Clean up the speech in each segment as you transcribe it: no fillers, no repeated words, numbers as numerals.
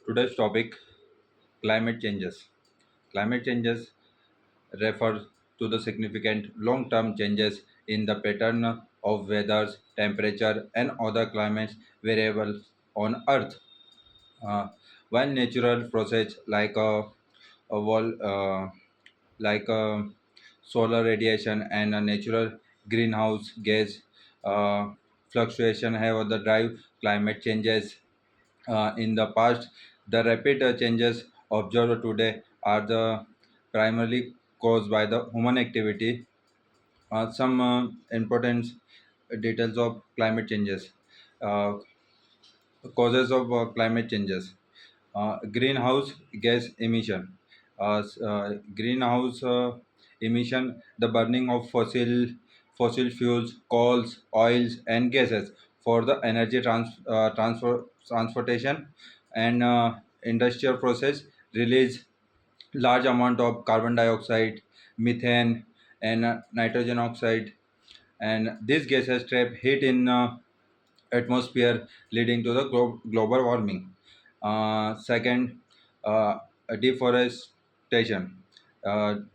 Today's topic climate changes. Climate changes refer to the significant long term changes in the pattern of weather, temperature, and other climate variables on Earth. Uh, One natural process a wall, like solar radiation and a natural greenhouse gas fluctuation have the drive climate changes in the past. The rapid changes observed today are the primarily caused by the human activity. Some important details of climate changes. Uh, Causes of climate changes. Greenhouse gas emission. Greenhouse emission, the burning of fossil fuels, coals, oils, and gases for the energy transportation and industrial process release large amount of carbon dioxide, methane, and nitrogen oxide, and these gases trap heat in atmosphere, leading to the global warming. Second, deforestation.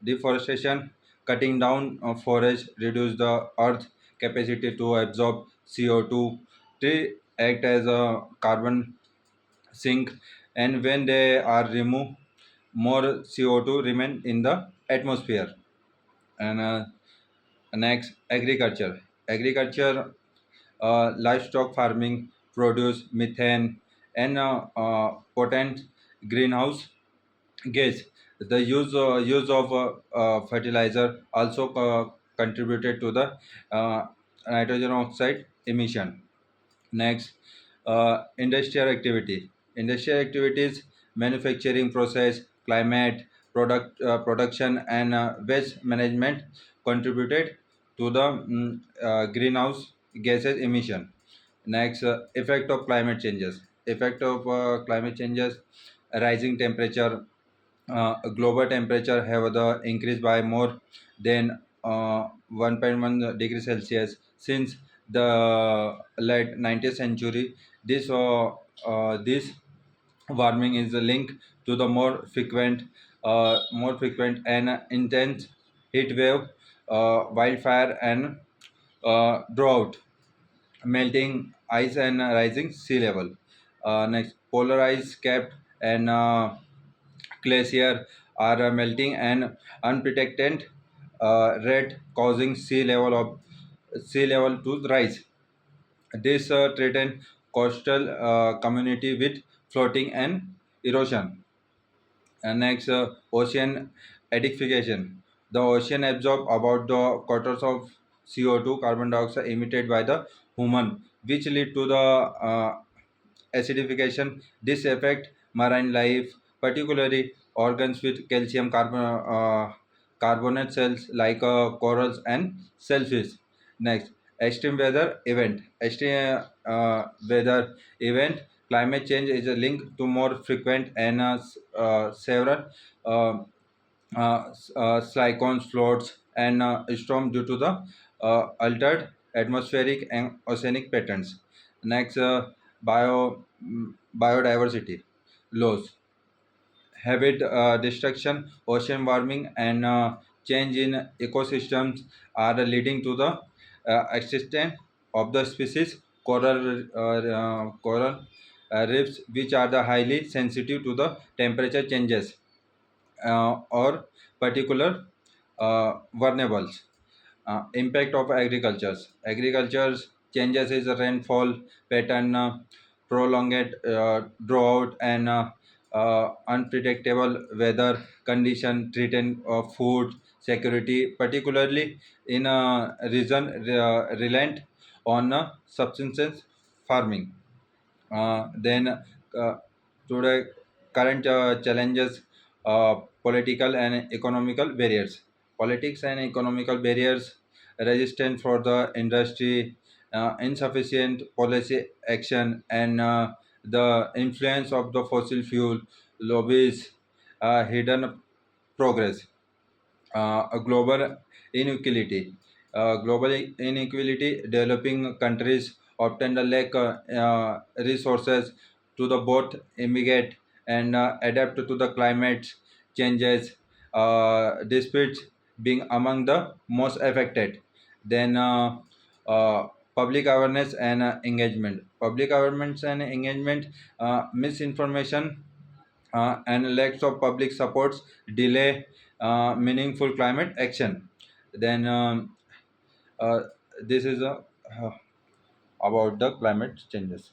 Deforestation, cutting down forests, reduce the Earth's capacity to absorb CO2. They act as a carbon sink, and when they are removed, more CO2 remain in the atmosphere. And next, agriculture. Agriculture, livestock farming produce methane and potent greenhouse gas. The use of fertilizer also contributed to the uh, nitrogen oxide emission. Next, industrial activity. Industrial activities, manufacturing process, climate, production, and waste management contributed to the greenhouse gases emission. Next, effect of climate changes. Effect of climate changes, rising temperature, global temperature have the increased by more than 1.1 degree Celsius since the late 19th century. This warming is linked to the more frequent and intense heat wave, wildfire, and drought, melting ice, and rising sea level. Next, polar ice cap and glacier are melting and unprotected rate, causing sea level to rise. This threaten coastal community with floating and erosion. And next, ocean acidification. The ocean absorb about the quarters of CO2, carbon dioxide emitted by the human, which lead to the acidification. This affect marine life, particularly organs with carbonate cells like corals and shellfish. Next, extreme weather event. Extreme weather event. Climate change is a link to more frequent and several uh, cyclones, floods, and storm due to the altered atmospheric and oceanic patterns. Next, biodiversity loss, habit destruction, ocean warming, and change in ecosystems are leading to the existence of the species coral reefs, which are the highly sensitive to the temperature changes or particular vulnerables. Impact of agricultures. Agriculture's changes is a rainfall pattern, prolonged drought, and unpredictable weather condition threaten food security, particularly in a region reliant on subsistence farming. Then today current challenges, political and economical barriers. Politics and economical barriers, resistance for the industry, insufficient policy action, and the influence of the fossil fuel lobbies, hidden progress. A global inequality. Global inequality, developing countries often lack resources to the both immediate and adapt to the climate changes, disputes being among the most affected. Then public awareness and engagement. Public awareness and engagement, misinformation and lacks of public supports delay meaningful climate action. Then uh, this is about the climate changes.